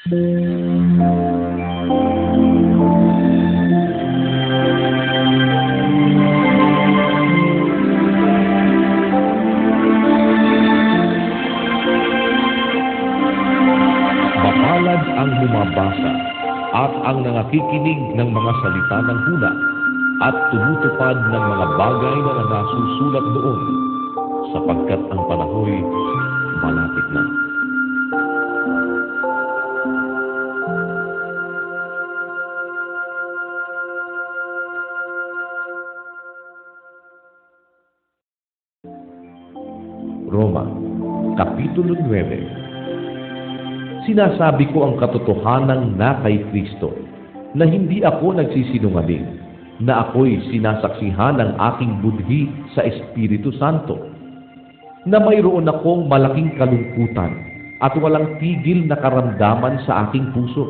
Mapalad ang bumabasa at ang nangakikinig ng mga salita ng hula at tumutupad ng mga bagay na nasusulat doon, sapagkat ang panahoy malapit na. Roma, Kapitulo 9. Sinasabi ko ang katotohanan na kay Kristo, na hindi ako nagsisinungaling, na ako'y sinasaksihan ng aking budhi sa Espiritu Santo, na mayroon akong malaking kalungkutan at walang tigil na karamdaman sa aking puso,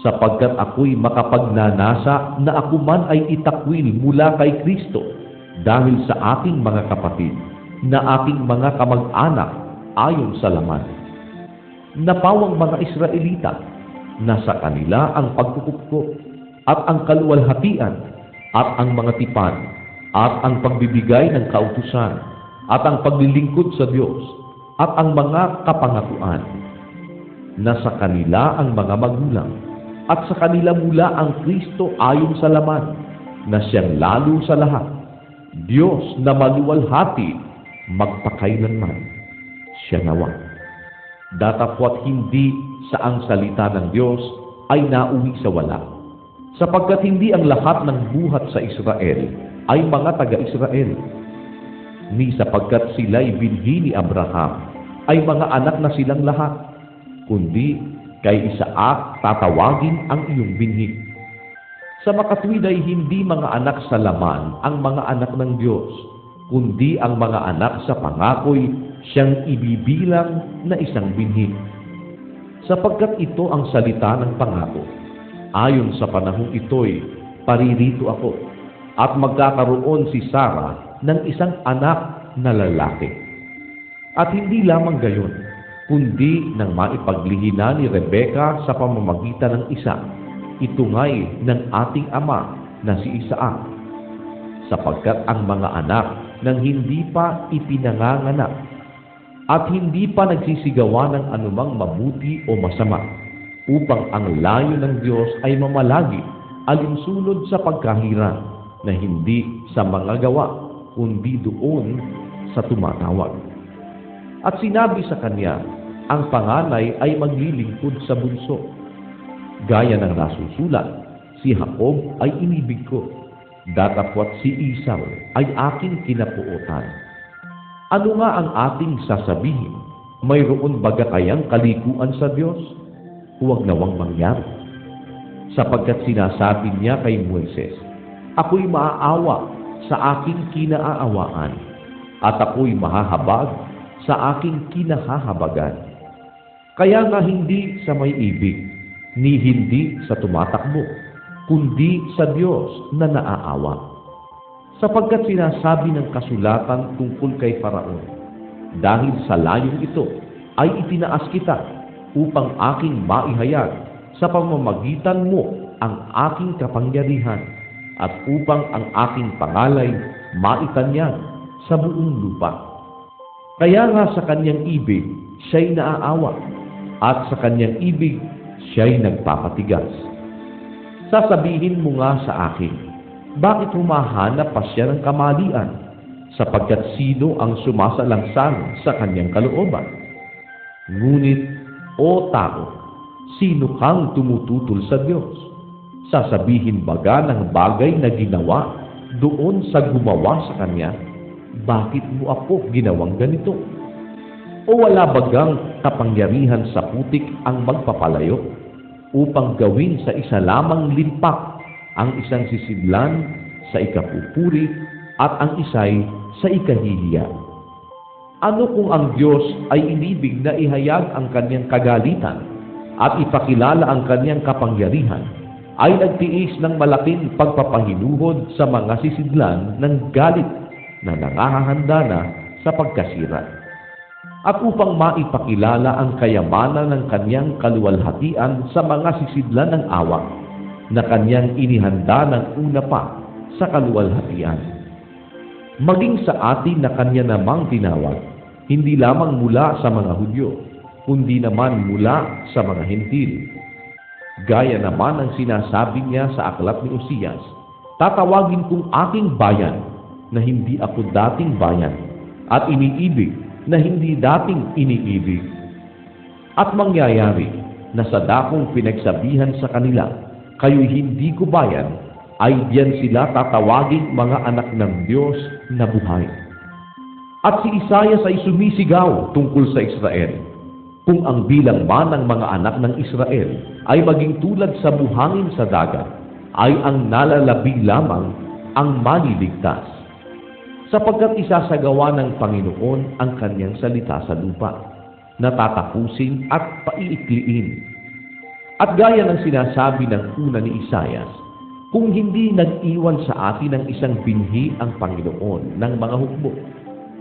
sapagkat ako'y makapagnanasa na ako man ay itakwil mula kay Kristo dahil sa aking mga kapatid, na aking mga kamag-anak ayon sa laman. Napawang mga Israelita, na sa kanila ang pagkukupko at ang kaluwalhatian at ang mga tipan at ang pagbibigay ng kautusan at ang paglilingkod sa Diyos at ang mga kapangatuan. Na sa kanila ang mga magulang at sa kanila mula ang Kristo ayon sa laman, na siyang lalo sa lahat, Diyos na maluwalhati magpakailanman. Siya nawa. Datapwat hindi sa ang salita ng Diyos ay nauwi sa wala, sapagkat hindi ang lahat ng buhat sa Israel ay mga taga-Israel, ni sapagkat sila'y binhi ni Abraham ay mga anak na silang lahat, kundi kay Isaac tatawagin ang iyong binhi. Sa makatwid ay hindi mga anak sa laman ang mga anak ng Diyos, kundi ang mga anak sa pangako'y siyang ibibilang na isang binhi. Sapagkat ito ang salita ng pangako, ayon sa panahong ito'y paririto ako, at magkakaroon si Sarah ng isang anak na lalaki. At hindi lamang gayon, kundi nang maipaglihina ni Rebecca sa pamamagitan ng isa, ito nga'y ng ating ama na si Isaac, sapagkat ang mga anak nang hindi pa ipinanganganak at hindi pa nagsisigawa ng anumang mabuti o masama, upang ang layo ng Diyos ay mamalagi alinsunod sa pagkahirap, na hindi sa mga gawa, kundi doon sa tumatawag. At sinabi sa kanya, ang panganay ay maglilingkod sa bunso. Gaya ng nasusulat, si Jacob ay inibig ko, datapwat si Esau ay aking kinapuotan. Ano nga ang ating sasabihin? Mayroon baga kayang kalikuan sa Diyos? Huwag nawang mangyari. Sapagkat sinasabi niya kay Moises, ako'y maaawa sa aking kinaaawaan, at ako'y mahahabag sa aking kinahahabagan. Kaya nga hindi sa may ibig, ni hindi sa tumatakbo, kundi sa Diyos na naaawa. Sapagkat sinasabi ng kasulatan tungkol kay Faraon, dahil sa layong ito ay itinaas kita upang aking maihayag sa pamamagitan mo ang aking kapangyarihan, at upang ang aking pangalay maitanyag sa buong lupa. Kaya nga sa kanyang ibig siya'y naaawa, at sa kanyang ibig siya'y nagpapatigas. Sasabihin mo nga sa akin, bakit humahanap pa siya ng kamalian? Sapagkat sino ang sumasalangsang sa kanyang kalooban? Ngunit, o tao, sino kang tumututol sa Diyos? Sasabihin baga ng bagay na ginawa doon sa gumawa sa kanya, bakit mo ako ginawang ganito? O wala bagang kapangyarihan sa putik ang magpapalayo, upang gawin sa isa lamang limpak ang isang sisidlan sa ikapupuri at ang isa'y sa ikahihiya? Ano kung ang Diyos ay inibig na ihayag ang kanyang kagalitan at ipakilala ang kanyang kapangyarihan, ay nagtiis ng malaking pagpapahinuhod sa mga sisidlan ng galit na nangahahanda na sa pagkasira? at upang maipakilala ang kayamanan ng kanyang kaluwalhatian sa mga sisidlan ng awak na kanyang inihanda ng una pa sa kaluwalhatian. Maging sa atin na kanya namang tinawag, hindi lamang mula sa mga Hudyo, kundi naman mula sa mga Hentil. Gaya naman ang sinasabi niya sa aklat ni Osias, "Tatawagin kong aking bayan na hindi ako dating bayan, at iniibig na hindi dating iniibig." At mangyayari na sa dakong pinagsabihan sa kanila, "Kayo'y hindi ko bayan," ay diyan sila tatawaging mga anak ng Diyos na buhay. At si Isaias ay sumisigaw tungkol sa Israel, kung ang bilang man ng mga anak ng Israel ay maging tulad sa buhangin sa dagat, ay ang nalalabi lamang ang maliligtas. Sapagkat isasagawa ng Panginoon ang kanyang salita sa lupa, natatapusin at paiikliin. At gaya ng sinasabi ng una ni Isaias, kung hindi nag-iwan sa atin ng isang binhi ang Panginoon ng mga hukbo,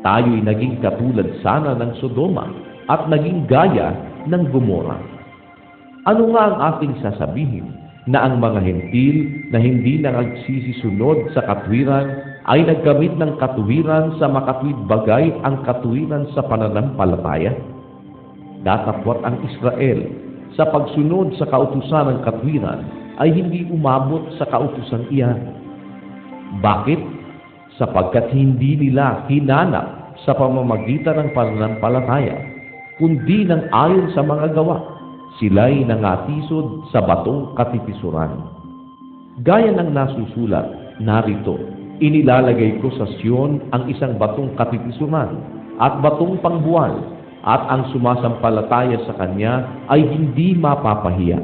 tayo'y naging katulad sana ng Sodoma at naging gaya ng Gomora. Ano nga ang ating sasabihin? Na ang mga Hentil na hindi nagsisisunod sa katwiran ay nagkamit ng katuwiran sa makatwid bagay ang katuwiran sa pananampalataya? Datapwat ang Israel sa pagsunod sa kautusan ng katwiran ay hindi umabot sa kautusan iyan. Bakit? Sapagkat hindi nila hinanap sa pamamagitan ng pananampalataya, kundi ng ayon sa mga gawa. Sila'y nangatisod sa batong katipisuran. Gaya ng nasusulat, narito, inilalagay ko sa Sion ang isang batong katipisuran at batong pangbuwal, at ang sumasampalataya sa kanya ay hindi mapapahiya.